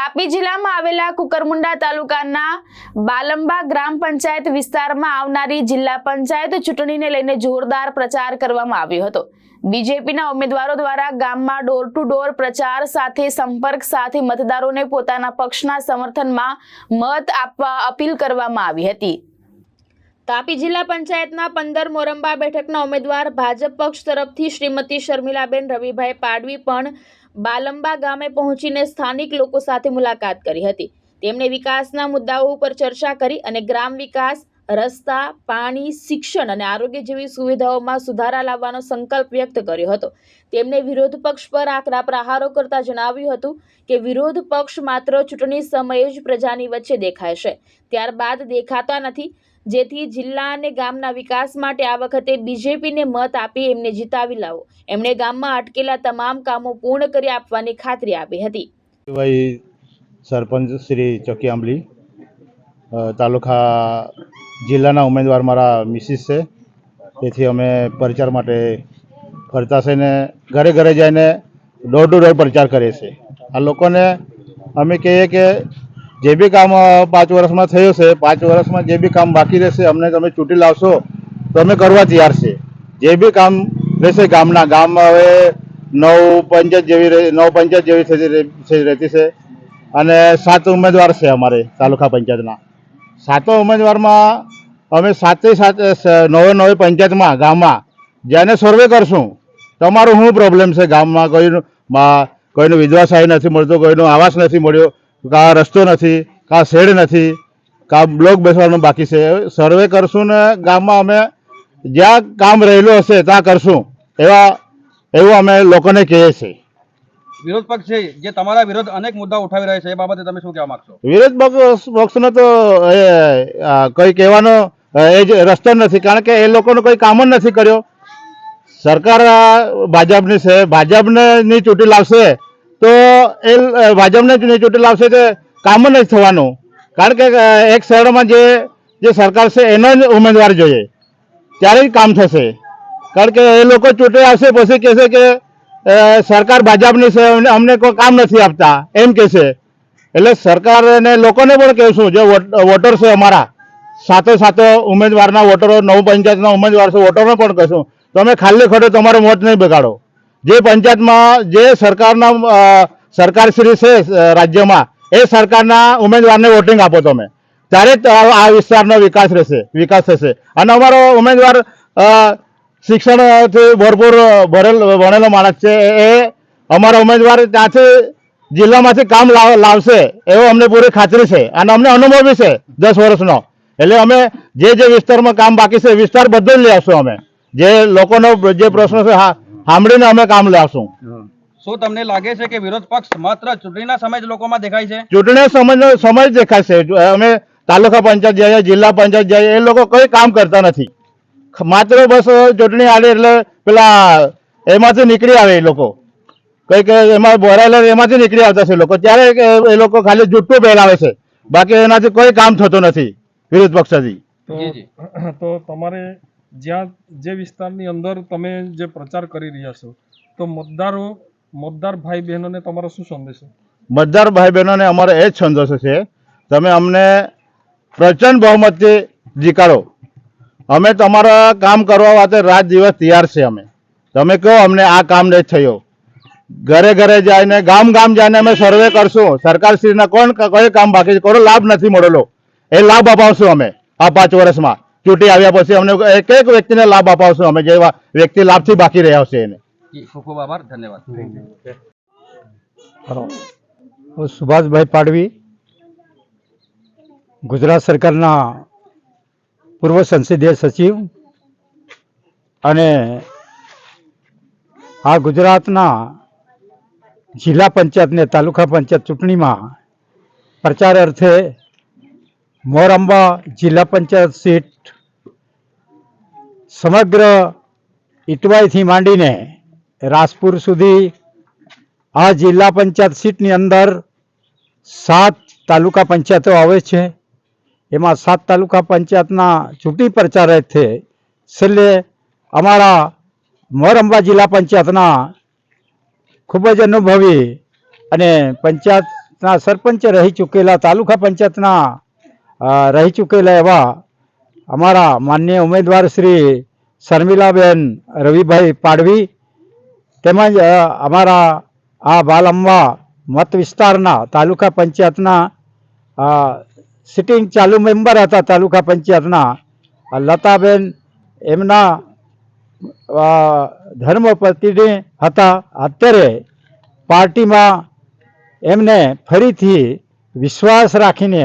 તાપી જિલ્લામાં આવેલા કુકરમુંડા તાલુકાના બાલંબા ગ્રામ પંચાયત વિસ્તારમાં આવનારી જિલ્લા પંચાયત ચૂંટણીને લઈને જોરદાર પ્રચાર કરવામાં આવ્યો હતો। બીજેપીના ઉમેદવારો દ્વારા ગામમાં ડોર ટુ ડોર પ્રચાર સાથે સંપર્ક સાથે મતદારોને પોતાના પક્ષના સમર્થનમાં મત આપવા અપીલ કરવામાં આવી હતી। તાપી જિલ્લા પંચાયતના 15 મોરંબા બેઠકના ઉમેદવાર ભાજપ પક્ષ તરફથી શ્રીમતી શર્મિલાબેન રવિભાઈ પાડવી પણ બાલંબા ગામે પહોંચીને સ્થાનિક લોકો સાથે મુલાકાત કરી હતી। તેમણે વિકાસના મુદ્દાઓ ઉપર ચર્ચા કરી અને ગ્રામ વિકાસ, રસ્તા, પાણી, શિક્ષણ અને આરોગ્ય જેવી સુવિધાઓમાં સુધારા લાવવાનો સંકલ્પ વ્યક્ત કર્યો હતો। તેમણે વિરોધ પક્ષ પર આકરા પ્રહારો કરતા જણાવ્યું હતું કે વિરોધ પક્ષ માત્ર ચૂંટણી સમયે જ પ્રજાની વચ્ચે દેખાય છે, ત્યારબાદ દેખાતા નથી, જેથી જિલ્લા અને ગામના વિકાસ માટે આ વખતે બીજેપીને મત આપી એમને જીતાવી લાવો। એમણે ગામમાં અટકેલા તમામ કામો પૂર્ણ કરી આપવાની ખાતરી આપી હતી। ભાઈ સરપંચ શ્રી ચોકી આંબલી તાલુકા જિલ્લાના ઉમેદવાર મારા મિસિસ છે, તેથી અમે પ્રચાર માટે ફરતા છે ને ઘરે ઘરે જઈને ડોર ટુ ડોર પ્રચાર કરીએ છીએ। આ લોકોને અમે કહીએ કે જે બી કામ 5 વર્ષમાં થયું છે, 5 વર્ષમાં જે બી કામ બાકી રહેશે અમને તમે ચૂંટી લાવશો તો અમે કરવા તૈયાર છે। જે બી કામ રહેશે ગામમાં હવે 9 પંચાયત જેવી રહેતી છે અને 7 ઉમેદવાર છે અમારે તાલુકા પંચાયતના। 7 ઉમેદવારમાં અમે 9 પંચાયતમાં ગામમાં જઈને સર્વે કરશું તમારું શું પ્રોબ્લેમ છે ગામમાં। કોઈનું વિધવા સહાય નથી મળતું, કોઈનું આવાસ નથી મળ્યો, કાં રસ્તો નથી, કાં શેડ નથી, કાં બ્લોક બેસવાનું બાકી છે। સર્વે કરશું ને ગામમાં અમે જ્યાં કામ રહેલું હશે ત્યાં કરશું એવું અમે લોકોને કહીએ છીએ। વિરોધ પક્ષ છે જે તમારા વિરોધ અનેક મુદ્દા ઉઠાવી રહ્યા છે, એ બાબતે તમે શું કહેવા માંગશો? વિરોધ પક્ષનો તો કોઈ કહેવાનો એ જ રસ્તો નથી, કારણ કે એ લોકોનો કોઈ કામ જ નથી કર્યો। સરકાર ભાજપની છે, ભાજપને નહીં ચૂંટી લાવશે તો એ ભાજપને નહીં ચૂંટી લાવશે તો કામ જ નથી થવાનું, કારણ કે એક શહેરમાં જે સરકાર છે એનો જ ઉમેદવાર જોઈએ ત્યારે જ કામ થશે। કારણ કે એ લોકો ચૂંટી આવશે પછી કહેશે કે સરકાર ભાજપની છે, અમને કોઈ કામ નથી આપતા એમ કહેશે। એટલે સરકારને લોકોને પણ કહેશું, જે વોટર છે અમારા 7 ઉમેદવારના વોટરો 9 પંચાયતના ઉમેદવાર છે, વોટરને પણ કહેશું તમે ખાલી ખોટો તમારો મત નહીં બગાડો। જે પંચાયતમાં જે સરકારશ્રી છે રાજ્યમાં એ સરકારના ઉમેદવારને વોટિંગ આપો તમે, ત્યારે જ આ વિસ્તારનો વિકાસ થશે। અને અમારો ઉમેદવાર શિક્ષણથી ભરપૂર ભણેલો માણસ છે, એ અમારા ઉમેદવાર ત્યાંથી જિલ્લામાંથી કામ લાવશે એવો અમને પૂરી ખાતરી છે અને અમને અનુભવ બી છે 10 વર્ષનો। એટલે અમે જે વિસ્તારમાં કામ બાકી છે વિસ્તાર બધો જ લઈ આવશું। અમે જે લોકોનો જે પ્રશ્નો છે સાંભળીને અમે કામ લઈ આવશું। શું તમને લાગે છે કે વિરોધ પક્ષ માત્ર ચૂંટણીના સમય જ લોકોમાં દેખાય છે? ચૂંટણી સમય જ દેખાશે। અમે તાલુકા પંચાયત જઈએ, જિલ્લા પંચાયત જઈએ, એ લોકો કોઈ કામ કરતા નથી, માત્ર બસ ચૂંટણી આવે એટલે પેલા એમાંથી નીકળી આવે, એ લોકો કંઈક એમાં ભરાયેલા એમાંથી નીકળી આવતા છે લોકો, ત્યારે એ લોકો ખાલી જુઠ્ઠું ફેલાવે છે, બાકી એનાથી કોઈ કામ થતું નથી વિરોધ પક્ષથી। તો તમારે જ્યાં જે વિસ્તારની અંદર તમે જે પ્રચાર કરી રહ્યા છો તો મતદાર ભાઈ બહેનોને તમારો શું સંદેશ છે? મતદાર ભાઈ બહેનોને અમારો એ જ સંદેશો છે, તમે અમને પ્રચંડ બહુમતથી જીતાડો। અમે તમારા કામ કરવા માટે રાત દિવસ તૈયાર છે। તમે કહો અમને આ કામ નહીં થયો, ઘરે ઘરે જઈને ગામ જઈને અમે સર્વે કરશું, સરકારશ્રીના કોઈ કામ બાકી છે, કોઈ લાભ નથી મળેલો, એ લાભ અપાવશું અમે આ 5 વર્ષમાં। ચૂંટી આવ્યા પછી અમને એક વ્યક્તિને લાભ અપાવશું અમે, જે વ્યક્તિ લાભથી બાકી રહ્યા હશે એને। ખૂબ ખૂબ આભાર, ધન્યવાદ। હું સુભાષભાઈ પાડવી, ગુજરાત સરકારના પૂર્વ સંસદીય સચિવ અને આ ગુજરાતના જિલ્લા પંચાયત ને તાલુકા પંચાયત ચૂંટણીમાં પ્રચાર અર્થે મોરંબા જિલ્લા પંચાયત સીટ સમગ્ર ઇટવાઈથી માંડીને રાજપુર સુધી આ જિલ્લા પંચાયત સીટની અંદર 7 તાલુકા પંચાયતો આવે છે। એમાં 7 તાલુકા પંચાયતના ચૂંટણી પ્રચાર અર્થે છેલ્લે અમારા મોરંબા જિલ્લા પંચાયતના ખૂબ જ અનુભવી અને પંચાયત પંચાયતના સરપંચ રહી ચૂકેલા, તાલુકા પંચાયતના રહી ચૂકેલા એવા અમારા માનનીય ઉમેદવાર શ્રી શર્મિલાબેન રવિભાઈ પાડવી તેમજ અમારા આ બાલંબા મત વિસ્તારના તાલુકા પંચાયતના સિટિંગ ચાલુ મેમ્બર હતા તાલુકા પંચાયતના લતાબેન, એમના ધર્મપત્ની હતા. અત્યારે પાર્ટીમાં એમને ફરીથી વિશ્વાસ રાખીને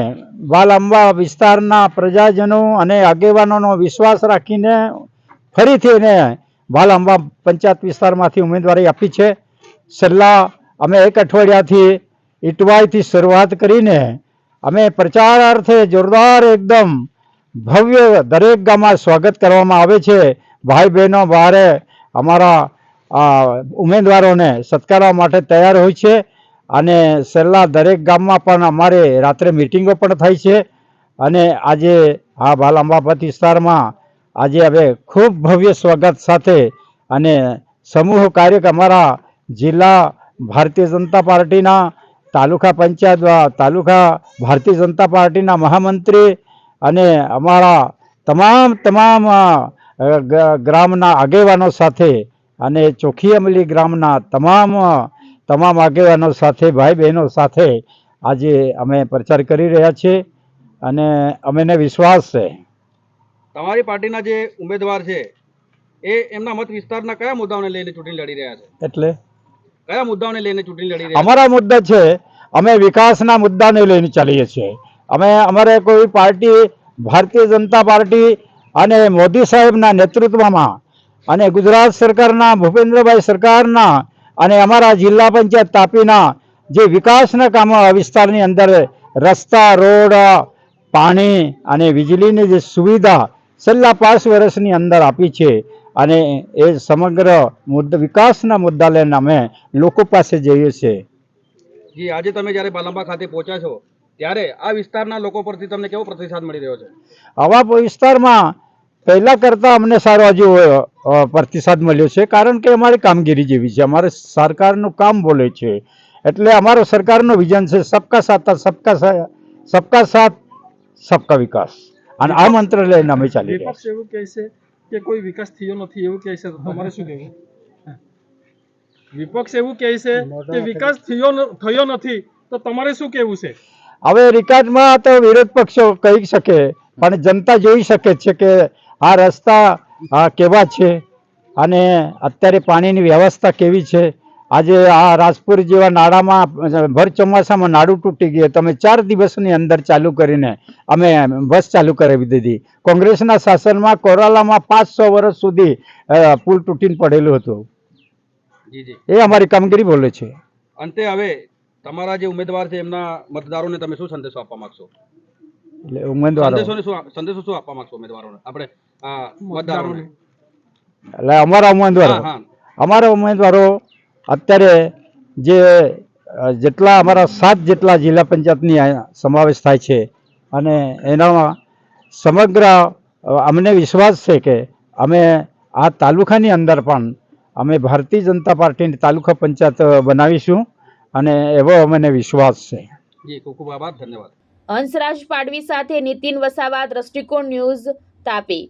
બાલંબા વિસ્તારના પ્રજાજનો અને આગેવાનોનો વિશ્વાસ રાખીને ફરીથી એને બાલંબા પંચાયત વિસ્તારમાંથી ઉમેદવારી આપી છે. છેલ્લા અમે 1 અઠવાડિયાથી ઇટવાઈથી શરૂઆત કરીને અમે પ્રચાર અર્થે જોરદાર એકદમ ભવ્ય દરેક ગામમાં સ્વાગત કરવામાં આવે છે. ભાઈ બહેનો બહારે અમારા ઉમેદવારોને સત્કારવા માટે તૈયાર હોય છે અને છેલ્લા દરેક ગામમાં પણ અમારે રાત્રે મિટિંગો પણ થાય છે. અને આજે આ બાલંબા મત વિસ્તારમાં આજે હવે ખૂબ ભવ્ય સ્વાગત સાથે અને સમૂહ કાર્યક્રમ અમારા જિલ્લા ભારતીય જનતા પાર્ટીના તાલુકા પંચાયત તાલુકા ભારતીય જનતા પાર્ટીના મહામંત્રી અને અમારા તમામ ગ્રામના આગેવાનો સાથે અને ચોખી અમલી ગ્રામના તમામ આગેવાનો સાથે, ભાઈ બહેનો સાથે આજે અમે પ્રચાર કરી રહ્યા છીએ અને અમને વિશ્વાસ છે. તમારી પાર્ટીના જે ઉમેદવાર છે એ એમના મત વિસ્તારના કયા મુદ્દાઓને લઈને ચૂંટણી લડી રહ્યા છે? એટલે કયા મુદ્દાઓને લઈને ચૂંટણી લડી રહ્યા છે? અમારા મુદ્દા છે, અમે વિકાસના મુદ્દાને લઈને ચાલીએ છીએ. અમારે કોઈ પાર્ટી ભારતીય જનતા પાર્ટી અને મોદી સાહેબના નેતૃત્વમાં અને ગુજરાત સરકારના ભૂપેન્દ્રભાઈ સરકારના અને અમારા જિલ્લા પંચાયત તાપીના જે વિકાસના કામો આ વિસ્તારની અંદર રસ્તા, રોડ, પાણી અને વીજળીની જે સુવિધા છેલ્લા 5 વર્ષની અંદર આપી છે અને એ સમગ્ર વિકાસના મુદ્દા લઈને અમે લોકો પાસે જઈએ છીએ. જી, આજે તમે જ્યારે બાલંબા ખાતે પહોંચ્યા છો ત્યારે આ વિસ્તારના લોકો પરથી તમને કેવો પ્રતિસાદ મળી રહ્યો છે? આવા વિસ્તારમાં પહેલા કરતાં અમને સારો હજુ પ્રતિસાદ મળ્યો છે, કારણ કે અમારી કામગીરી જેવી છે, અમારે સરકારનું કામ બોલે છે. એટલે અમારો સરકારનો વિઝન છે સબકા સાથ સબકા વિકાસ, અને આ મંત્ર લઈને અમે ચાલી રહ્યા વિપક્ષ એવું કહે છે કે કોઈ વિકાસ થયો નથી એવું કહે છે, તો તમારે શું કહેવું? વિપક્ષ એવું કહે છે કે વિકાસ થયો નથી, તો તમારે શું કહેવું છે? હવે વિકાસમાં તો વિરોધ પક્ષો કહી શકે, પણ જનતા જોઈ શકે છે કે આ રસ્તા કેવા છે અને અત્યારે પાણીની વ્યવસ્થા કેવી છે. આજે આ રાજપુર જેવા નાળામાં ભર ચોમાસામાં નાળું તૂટી ગયું, તમે 4 દિવસની અંદર ચાલુ કરીને અમે બસ ચાલુ કરાવી દીધી. કોંગ્રેસના શાસનમાં કોરાલામાં 500 વર્ષ સુધી પુલ તૂટીને પડેલું હતું. જી જી, એ અમારી કામગીરી બોલે છે. અંતે હવે તમારા જે ઉમેદવાર છે એમના મતદારોને તમે શું સંદેશો આપવા માંગશો? એટલે ઉમેદવારો સંદેશો શું આપવા માંગશો ઉમેદવારોને, આપણે મતદારોને? એટલે અમારા ઉમેદવારો અત્યારે જેટલા અમારા 7 જેટલા જિલ્લા પંચાયતની સમાવેશ થાય છે અને એનામાં સમગ્ર અમને વિશ્વાસ છે કે અમે આ તાલુકાની અંદર પણ અમે ભારતીય જનતા પાર્ટીની તાલુકા પંચાયત બનાવીશું અને એવો અમને વિશ્વાસ છે. જી, ખૂબ ખૂબ આભાર, ધન્યવાદ. હંસરાજ પાડવી સાથે નીતિન વસાવા, દ્રષ્ટિકોણ ન્યૂઝ, તાપી.